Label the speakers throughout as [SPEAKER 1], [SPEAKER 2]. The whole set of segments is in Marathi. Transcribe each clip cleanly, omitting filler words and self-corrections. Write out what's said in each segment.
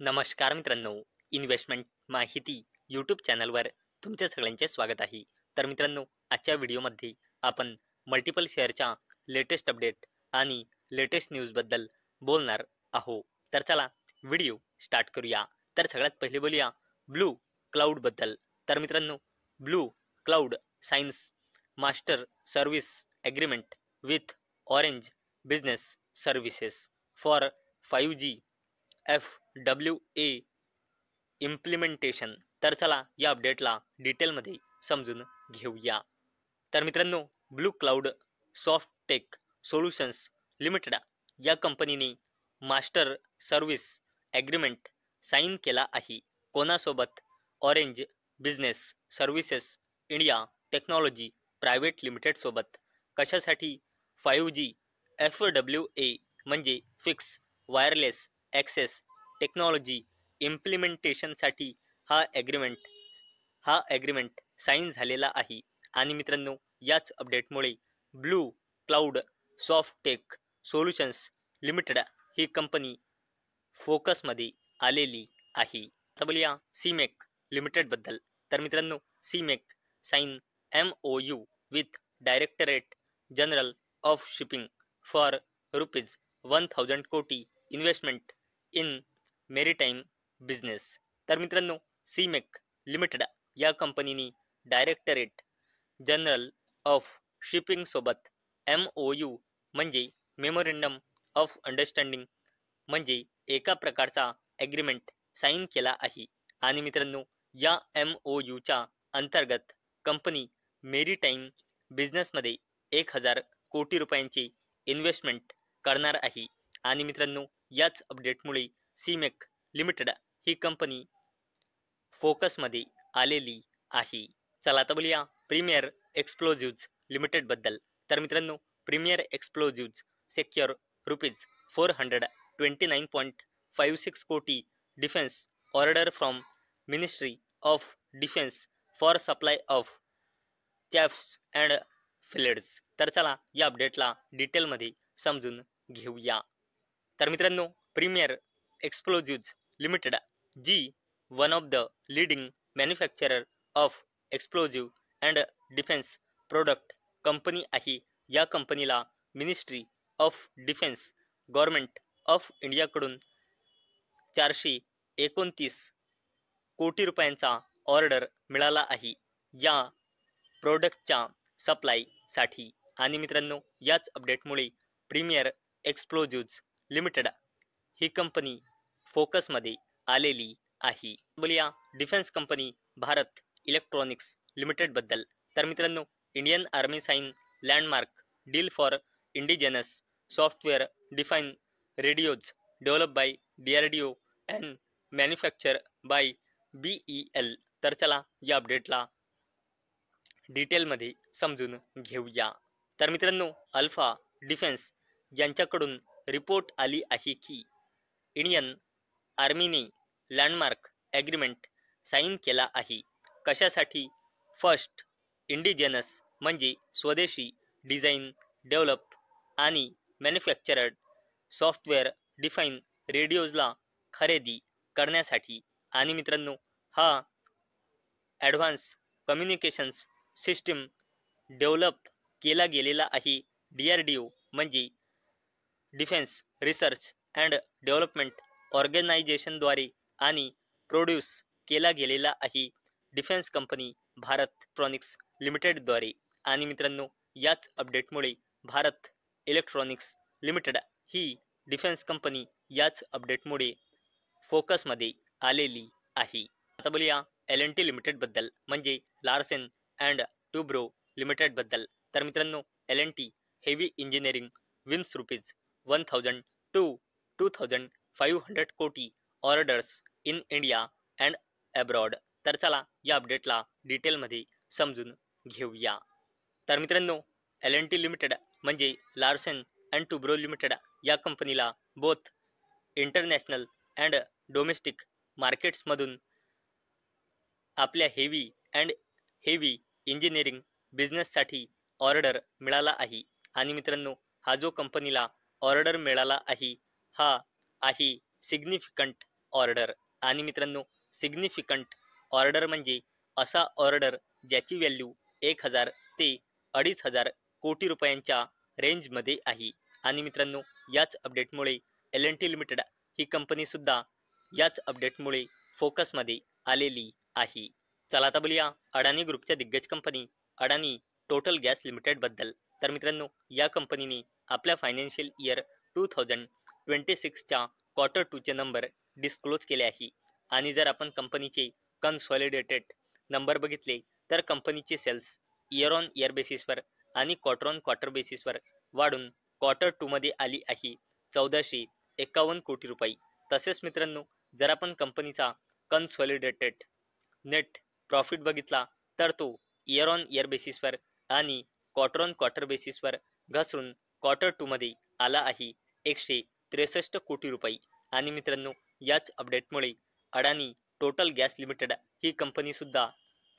[SPEAKER 1] नमस्कार मित्रांनो, इन्व्हेस्टमेंट माहिती यूट्यूब चॅनलवर तुमच्या सगळ्यांचे स्वागत आहे. तर मित्रांनो, आजच्या व्हिडिओमध्ये आपण मल्टिपल शेअरच्या लेटेस्ट अपडेट आणि लेटेस्ट न्यूजबद्दल बोलणार आहोत. तर चला व्हिडिओ स्टार्ट करूया. तर सगळ्यात पहिले बोलूया ब्लू क्लाउडबद्दल. तर मित्रांनो, blue cloud science master service agreement with orange business services for 5G FWA implementation. तर चला या अपडेटला डिटेलमध्ये समजून घेऊया. तर मित्रांनो, blue cloud Softtech solutions limited या कंपनीने मास्टर सर्व्हिस ॲग्रीमेंट साईन केला आहे. कोणासोबत? Orange business services India technology private limited सोबत. कशासाठी? 5G FWA म्हणजे फिक्स वायरलेस ॲक्सेस टेक्नॉलॉजी इम्प्लिमेंटेशनसाठी हा ॲग्रीमेंट साईन झालेला आहे. आणि मित्रांनो, याच अपडेटमुळे blue cloud Softtech solutions limited ही कंपनी फोकसमध्ये आलेली आहे. आता बोलूया सीमेक लिमिटेडबद्दल. तर मित्रांनो, Seamec sign MOU with directorate general of shipping for ₹1000 कोटी इन्व्हेस्टमेंट इन मेरीटाईम बिझनेस. तर मित्रांनो, सीमेक लिमिटेड या कंपनीने डायरेक्टरेट जनरल ऑफ शिपिंग सोबत MOU म्हणजे मेमोरेंडम ऑफ अंडरस्टँडिंग म्हणजे एका प्रकारचा ॲग्रीमेंट साईन केला आहे. आणि मित्रांनो, या MOUच्या अंतर्गत कंपनी मेरीटाईम बिझनेसमध्ये 1000 कोटी रुपयांची इन्व्हेस्टमेंट करणार आहे. आणि मित्रांनो, याच अपडेटमुळे सीमेक लिमिटेड ही कंपनी फोकसमध्ये आलेली आहे. चला आता बोलूया प्रीमियर एक्सप्लोजिव्ज लिमिटेडबद्दल. तर मित्रांनो, प्रीमियर एक्सप्लोजिव्ज सेक्युअर ₹429.56 कोटी defence order from ministry of defence for supply of chaffs and fillets. तर चला या अपडेटला डिटेलमध्ये समजून घेऊया. तर मित्रांनो, प्रीमियर एक्सप्लोजिव्ज लिमिटेड जी one of the leading manufacturer of explosive and defence product company आहे. या कंपनीला ministry of defence government of इंडियाकडून 429 कोटी रुपयांचा ऑर्डर मिळाला आहे या प्रोडक्टच्या सप्लायसाठी. आणि मित्रांनो, याच अपडेटमुळे प्रीमियर एक्सप्लोजिव्ज लिमिटेड ही कंपनी फोकसमध्ये आलेली आहे. बोलूया डिफेन्स कंपनी भारत इलेक्ट्रॉनिक्स लिमिटेडबद्दल. तर मित्रांनो, Indian army sign landmark deal for indigenous software define radios develop by DRDO and manufacture by BEL. तर चला या अपडेटला डिटेलमध्ये समजून घेऊया. तर मित्रांनो, अल्फा डिफेन्स यांच्याकडून रिपोर्ट आली आहे की इंडियन आर्मीने लँडमार्क ॲग्रीमेंट साईन केला आहे. कशासाठी? फर्स्ट इंडिजिनस म्हणजे स्वदेशी डिझाईन, डेव्हलप आणि मॅन्युफॅक्चरड सॉफ्टवेअर डिफाईन रेडिओजला खरेदी करण्यासाठी. आणि मित्रांनो, हा ॲडव्हान्स कम्युनिकेशन्स सिस्टीम डेव्हलप केला गेलेला आहे. DRDO म्हणजे डिफेन्स रिसर्च अँड डेव्हलपमेंट ऑर्गनायझेशनद्वारे आणि प्रोड्यूस केला गेलेला आहे डिफेन्स कंपनी भारत इलेक्ट्रॉनिक्स लिमिटेडद्वारे. आणि मित्रांनो, याच अपडेटमुळे भारत इलेक्ट्रॉनिक्स लिमिटेड ही डिफेन्स कंपनी याच अपडेटमुळे फोकसमध्ये आलेली आहे. आता बोलूया L&T लिमिटेडबद्दल म्हणजे लार्सन अँड ट्युब्रो लिमिटेडबद्दल. तर मित्रांनो, L&T heavy engineering wins ₹1000 to 2500 कोटी orders in India and abroad. तर चला या अपडेटला डिटेलमध्ये समजून घेऊया. तर मित्रांनो, L&T लिमिटेड म्हणजे लार्सन अँड ट्युब्रो लिमिटेड या कंपनीला बोथ इंटरनॅशनल अँड डोमेस्टिक मार्केट्समधून आपल्या हेवी इंजिनिअरिंग बिझनेससाठी ऑर्डर मिळाला आहे. आणि मित्रांनो, हा जो कंपनीला ऑर्डर मिळाला आहे हा आहे सिग्निफिकंट ऑर्डर. आणि मित्रांनो सिग्निफिकंट ऑर्डर म्हणजे असा ऑर्डर ज्याची व्हॅल्यू 1000 ते 2500 कोटी रुपयांच्या रेंजमध्ये आहे. आणि मित्रांनो याच अपडेटमुळे L&T लिमिटेड ही कंपनी सुद्धा याच अपडेटमुळे फोकसमध्ये आलेली आहे. चला आता बोलूया अडाणी ग्रुपच्या दिग्गज कंपनी अडाणी टोटल गॅस लिमिटेड बद्दल. तर मित्रांनो या कंपनीने आपल्या फायनान्शियल इयर 2026च्या क्वार्टर 2चे नंबर डिस्क्लोज केले आहे. आणि जर आपण कंपनीचे कन्सॉलिडेटेड नंबर बघितले तर कंपनीचे सेल्स इयर ऑन इयर बेसिसवर आणि क्वार्टर ऑन क्वार्टर बेसिसवर वाढून क्वार्टर 2 मध्ये आली आहे 1451 कोटी रुपये. तसेच मित्रांनो जर आपण कंपनीचा कन्सॉलिडेटेड नेट प्रॉफिट बघितला तर तो इयर ऑन इयर बेसिसवर आणि क्वार्टर ऑन क्वार्टर बेसिसवर घसरून क्वार्टर 2 मध्ये आला आहे 163 कोटी रुपये. आणि मित्रांनो याच अपडेटमुळे अडाणी टोटल गॅस लिमिटेड ही कंपनी सुद्धा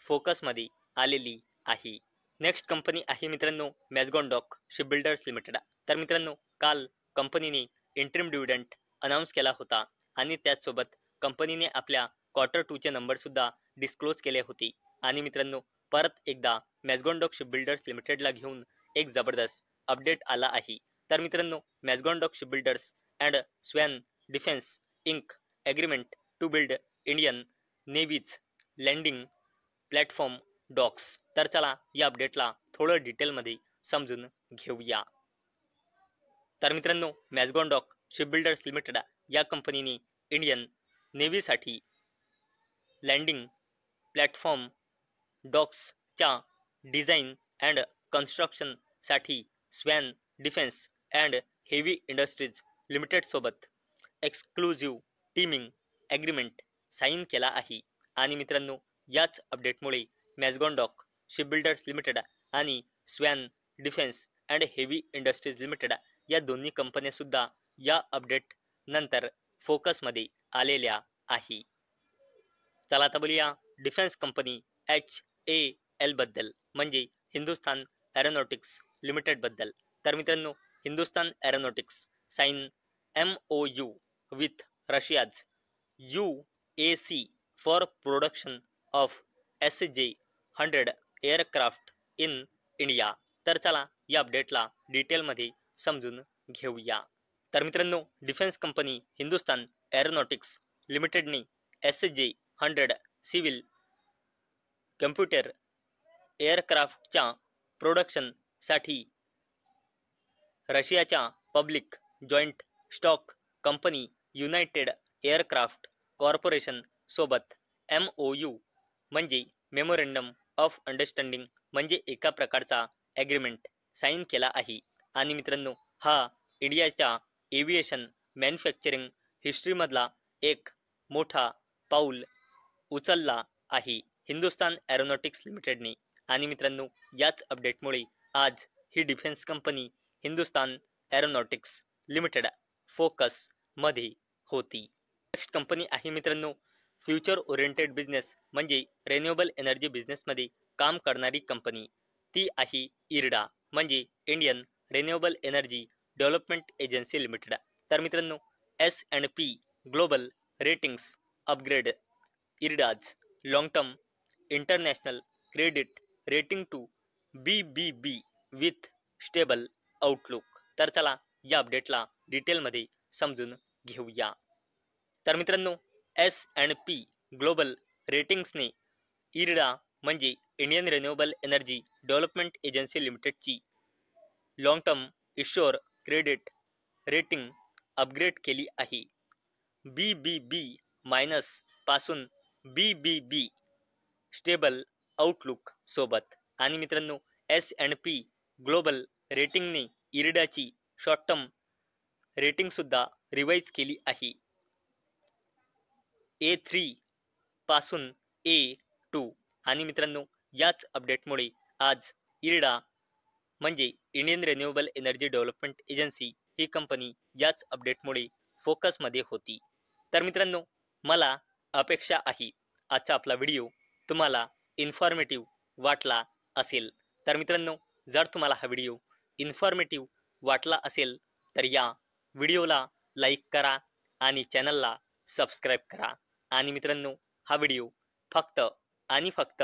[SPEAKER 1] फोकसमध्ये आलेली आहे. नेक्स्ट कंपनी आहे मित्रांनो मॅझगॉन डॉक शिपबिल्डर्स लिमिटेड. तर मित्रांनो काल कंपनीने इंटरिम डिव्हिडंड अनाऊन्स केला होता आणि त्याचसोबत कंपनीने आपल्या क्वार्टर 2चे नंबर सुद्धा डिस्क्लोज केले होते. आणि मित्रांनो परत एकदा मॅझगॉन डॉक शिपबिल्डर्स लिमिटेडला घेऊन एक जबरदस्त अपडेट आला आहे. तर मित्रांनो Mazagon dock shipbuilders and Swan defence ink agreement to build Indian navy's landing platform docks. तर चला या अपडेटला थोडं डिटेलमध्ये समजून घेऊया. तर मित्रांनो मॅझगॉन डॉक शिपबिल्डर्स लिमिटेड या कंपनीने इंडियन नेव्हीसाठी लँडिंग प्लॅटफॉर्म डॉक्सच्या डिझाईन अँड कन्स्ट्रक्शनसाठी Swan defence and heavy industries limited सोबत एक्सक्लुझिव्ह टीमिंग ॲग्रीमेंट साईन केला आहे. आणि मित्रांनो याच अपडेटमुळे मॅझगॉन डॉक शिपबिल्डर्स लिमिटेड आणि Swan defence and heavy industries limited या दोन्ही कंपन्या सुद्धा या अपडेट नंतर फोकसमध्ये आलेल्या आहे. चला आता बोलूया डिफेन्स कंपनी HAL बद्दल म्हणजे हिंदुस्थान एरोनॉटिक्स लिमिटेड बद्दल. तर मित्रांनो Hindustan aeronautics sign MOU with Russia's UAC for production of SJ-100 aircraft in India. तर चला या अपडेटला डिटेलमध्ये समजून घेऊया. तर मित्रांनो डिफेन्स कंपनी हिंदुस्थान एरोनॉटिक्स लिमिटेडने SJ-100 सिव्हिल कम्प्युटर एअरक्राफ्टच्या प्रोडक्शनसाठी रशियाच्या public joint stock company united aircraft corporation सोबत MOU म्हणजे मेमोरेंडम ऑफ अंडरस्टँडिंग म्हणजे एका प्रकारचा ॲग्रीमेंट साईन केला आहे. आणि मित्रांनो हा इंडियाच्या एव्हिएशन मॅन्युफॅक्चरिंग हिस्ट्रीमधला एक मोठा पाऊल उचलला आहे हिंदुस्थान एरोनॉटिक्स लिमिटेडने. आणि मित्रांनो याच अपडेटमुळे आज ही defence company Hindustan aeronautics limited फोकसमध्ये होती. नेक्स्ट कंपनी आहे मित्रांनो फ्युचर ओरिएंटेड बिझनेस म्हणजे रिन्युएबल एनर्जी बिझनेसमध्ये काम करणारी कंपनी. ती आहे IREDA म्हणजे Indian renewable energy development agency limited. तर मित्रांनो S&P global ratings upgrade IREDA's long term international credit rating to BBB with stable outlook. तर चला या अपडेटला डिटेलमध्ये समजून घेऊया. तर मित्रांनो S&P ग्लोबल रेटिंग्सने IREDA म्हणजे Indian renewable energy development agency लिमिटेडची long term issuer credit rating upgrade केली आहे BBB मायनस पासून BBB स्टेबल आउटलुक सोबत. आणि मित्रांनो S&P ग्लोबल रेटिंगने IREDAची शॉर्ट टर्म रेटिंग सुद्धा रिवाइज केली आहे A3 पासून A2. आणि मित्रांनो याच अपडेटमुळे आज IREDA म्हणजे Indian renewable energy development agency ही कंपनी याच अपडेटमुळे फोकसमध्ये होती. तर मित्रांनो मला अपेक्षा आहे आजचा आपला व्हिडिओ तुम्हाला इन्फॉर्मेटिव्ह वाटला असेल. तर मित्रांनो जर तुम्हाला हा व्हिडिओ इन्फॉर्मेटिव्ह वाटला असेल तर या व्हिडिओला लाईक करा आणि चॅनलला सबस्क्राईब करा. आणि मित्रांनो, हा व्हिडिओ फक्त आणि फक्त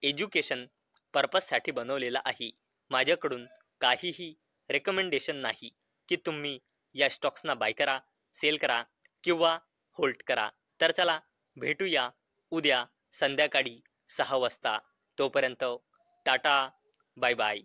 [SPEAKER 1] एज्युकेशन पर्पजसाठी बनवलेला आहे. माझ्याकडून काहीही रेकमेंडेशन नाही की तुम्ही या स्टॉक्सना बाय करा, सेल करा किंवा होल्ड करा. तर चला भेटूया उद्या संध्याकाळी 6 वाजता. तोपर्यंत टाटा, बाय बाय.